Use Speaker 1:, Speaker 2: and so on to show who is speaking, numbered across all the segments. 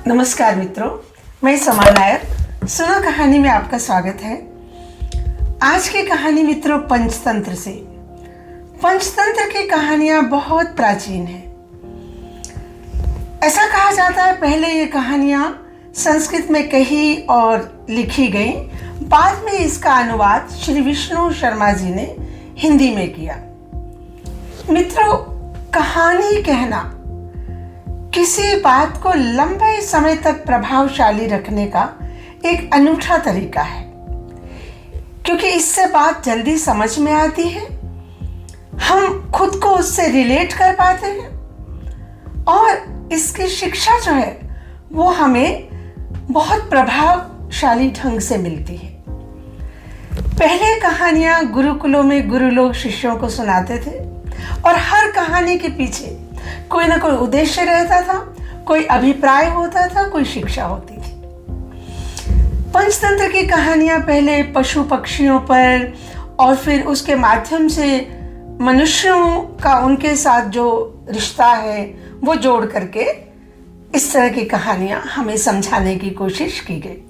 Speaker 1: नमस्कार मित्रों, मैं समा नायर। सुनो कहानी में आपका स्वागत है। आज की कहानी मित्रों पंचतंत्र से। पंचतंत्र की कहानियां बहुत प्राचीन हैं। ऐसा कहा जाता है पहले ये कहानियां संस्कृत में कही और लिखी गई, बाद में इसका अनुवाद श्री विष्णु शर्मा जी ने हिंदी में किया। मित्रों, कहानी कहना किसी बात को लंबे समय तक प्रभावशाली रखने का एक अनूठा तरीका है, क्योंकि इससे बात जल्दी समझ में आती है, हम खुद को उससे रिलेट कर पाते हैं और इसकी शिक्षा जो है वो हमें बहुत प्रभावशाली ढंग से मिलती है। पहले कहानियां गुरुकुलों में गुरु लोग शिष्यों को सुनाते थे और हर कहानी के पीछे कोई ना कोई उद्देश्य रहता था, कोई अभिप्राय होता था, कोई शिक्षा होती थी। पंचतंत्र की कहानियां पहले पशु पक्षियों पर और फिर उसके माध्यम से मनुष्यों का उनके साथ जो रिश्ता है वो जोड़ करके इस तरह की कहानियां हमें समझाने की कोशिश की गई।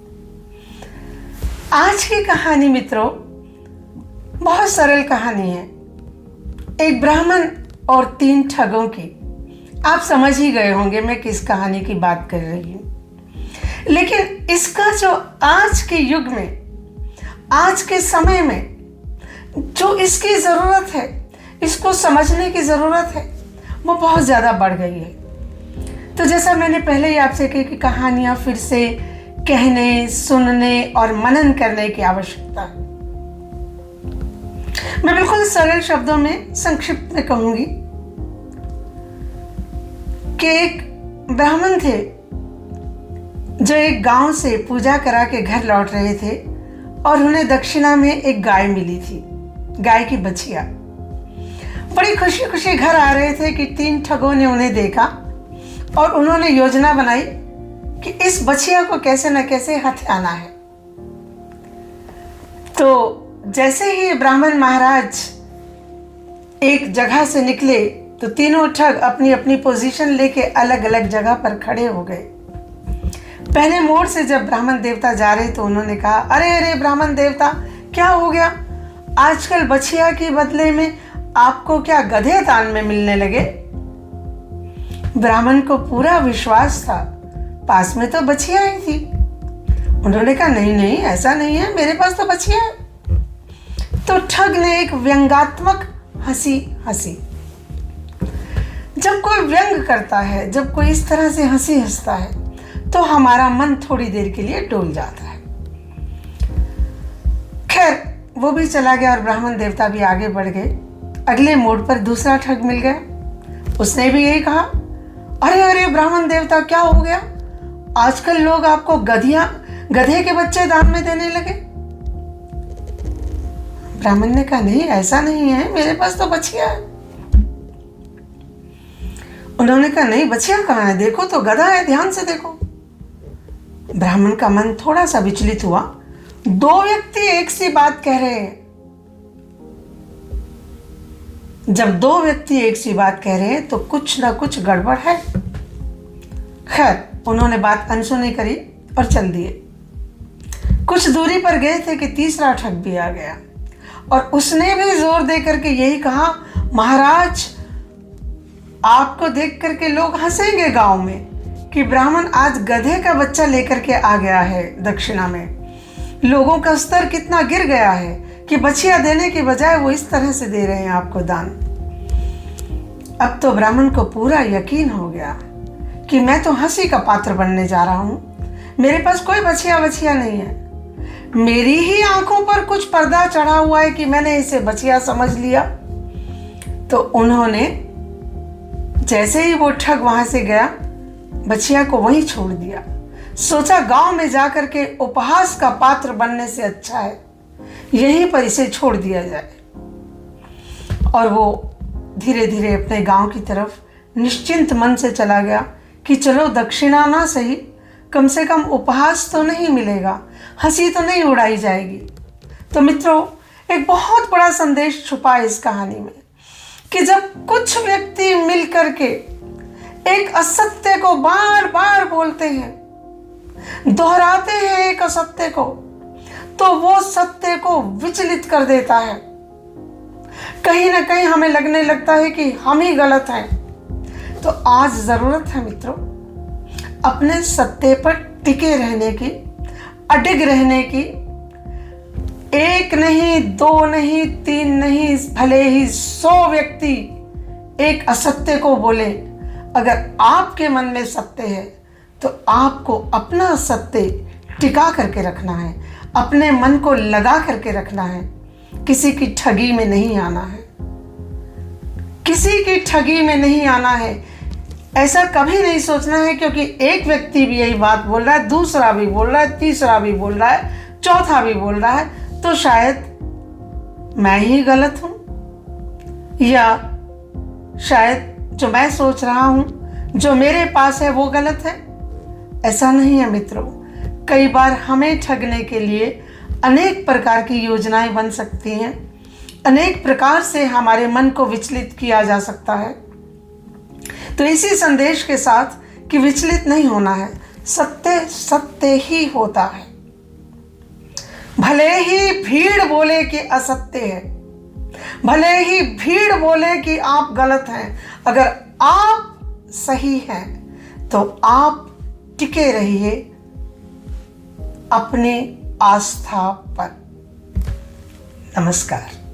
Speaker 1: आज की कहानी मित्रों बहुत सरल कहानी है, एक ब्राह्मण और 3 ठगों की। आप समझ ही गए होंगे मैं किस कहानी की बात कर रही हूं। लेकिन इसका जो आज के युग में, आज के समय में जो इसकी ज़रूरत है, इसको समझने की ज़रूरत है, वो बहुत ज़्यादा बढ़ गई है। तो जैसा मैंने पहले ही आपसे कही कि कहानियाँ फिर से कहने, सुनने और मनन करने की आवश्यकता है। मैं बिल्कुल सरल शब्दों में संक्षिप्त में कहूँगी कि एक ब्राह्मण थे जो एक गांव से पूजा करा के घर लौट रहे थे और उन्हें दक्षिणा में एक गाय मिली थी, गाय की बछिया। बड़ी खुशी खुशी घर आ रहे थे कि 3 ठगों ने उन्हें देखा और उन्होंने योजना बनाई कि इस बछिया को कैसे न कैसे हथियाना है। तो जैसे ही ब्राह्मण महाराज एक जगह से निकले तो तीनों ठग अपनी अपनी पोजीशन लेके अलग अलग जगह पर खड़े हो गए। पहले मोड़ से जब ब्राह्मण देवता जा रहे तो उन्होंने कहा, अरे अरे ब्राह्मण देवता, क्या हो गया? आजकल बछिया के बदले में आपको क्या गधे दान में मिलने लगे? ब्राह्मण को पूरा विश्वास था, पास में तो बछिया ही थी। उन्होंने कहा, नहीं नहीं, ऐसा नहीं है, मेरे पास तो बछिया है। तो ठग ने एक व्यंग्यात्मक हंसी हंसी। जब कोई व्यंग करता है, जब कोई इस तरह से हंसी हंसता है तो हमारा मन थोड़ी देर के लिए डोल जाता है। खैर, वो भी चला गया और ब्राह्मण देवता भी आगे बढ़ गए। अगले मोड़ पर दूसरा ठग मिल गया, उसने भी यही कहा, अरे अरे ब्राह्मण देवता, क्या हो गया? आजकल लोग आपको गधे के बच्चे दान में देने लगे। ब्राह्मण ने कहा, नहीं ऐसा नहीं है, मेरे पास तो बछिया है। उन्होंने कहा, नहीं बछिया कहाँ है, देखो तो गधा है, ध्यान से देखो। ब्राह्मण का मन थोड़ा सा विचलित हुआ। 2 व्यक्ति एक सी बात कह रहे हैं। जब 2 व्यक्ति एक सी बात कह रहे हैं तो कुछ ना कुछ गड़बड़ है। खैर, उन्होंने बात अनसुनी करी और चल दिए। कुछ दूरी पर गए थे कि तीसरा ठग भी आ गया और उसने भी जोर दे करके यही कहा, महाराज, आपको देख करके लोग हंसेंगे गांव में कि ब्राह्मण आज गधे का बच्चा लेकर के आ गया है दक्षिणा में। लोगों का स्तर कितना गिर गया है कि बछिया देने के बजाय वो इस तरह से दे रहे हैं आपको दान। अब तो ब्राह्मण को पूरा यकीन हो गया कि मैं तो हंसी का पात्र बनने जा रहा हूं, मेरे पास कोई बछिया नहीं है, मेरी ही आंखों पर कुछ पर्दा चढ़ा हुआ है कि मैंने इसे बछिया समझ लिया। तो उन्होंने जैसे ही वो ठग वहां से गया, बछिया को वहीं छोड़ दिया। सोचा गांव में जाकर के उपहास का पात्र बनने से अच्छा है यहीं पर इसे छोड़ दिया जाए। और वो धीरे धीरे अपने गांव की तरफ निश्चिंत मन से चला गया कि चलो दक्षिणा ना सही, कम से कम उपहास तो नहीं मिलेगा, हंसी तो नहीं उड़ाई जाएगी। तो मित्रों, एक बहुत बड़ा संदेश छुपा है इस कहानी में कि जब कुछ व्यक्ति मिल करके एक असत्य को बार बार बोलते हैं, दोहराते हैं एक असत्य को, तो वो सत्य को विचलित कर देता है। कहीं ना कहीं हमें लगने लगता है कि हम ही गलत हैं। तो आज जरूरत है मित्रों, अपने सत्य पर टिके रहने की, अडिग रहने की। एक नहीं, दो नहीं, तीन नहीं, भले ही 100 व्यक्ति एक असत्य को बोले, अगर आपके मन में सत्य है तो आपको अपना सत्य टिका करके रखना है, अपने मन को लगा करके रखना है। किसी की ठगी में नहीं आना है, किसी की ठगी में नहीं आना है। ऐसा कभी नहीं सोचना है क्योंकि एक व्यक्ति भी यही बात बोल रहा है, दूसरा भी बोल रहा है, तीसरा भी बोल रहा है, चौथा भी बोल रहा है, तो शायद मैं ही गलत हूं, या शायद जो मैं सोच रहा हूं, जो मेरे पास है वो गलत है। ऐसा नहीं है मित्रों। कई बार हमें ठगने के लिए अनेक प्रकार की योजनाएं बन सकती हैं, अनेक प्रकार से हमारे मन को विचलित किया जा सकता है। तो इसी संदेश के साथ कि विचलित नहीं होना है, सत्य सत्य ही होता है। भले ही भीड़ बोले कि असत्य है, भले ही भीड़ बोले कि आप गलत हैं, अगर आप सही हैं तो आप टिके रहिए अपनी आस्था पर। नमस्कार।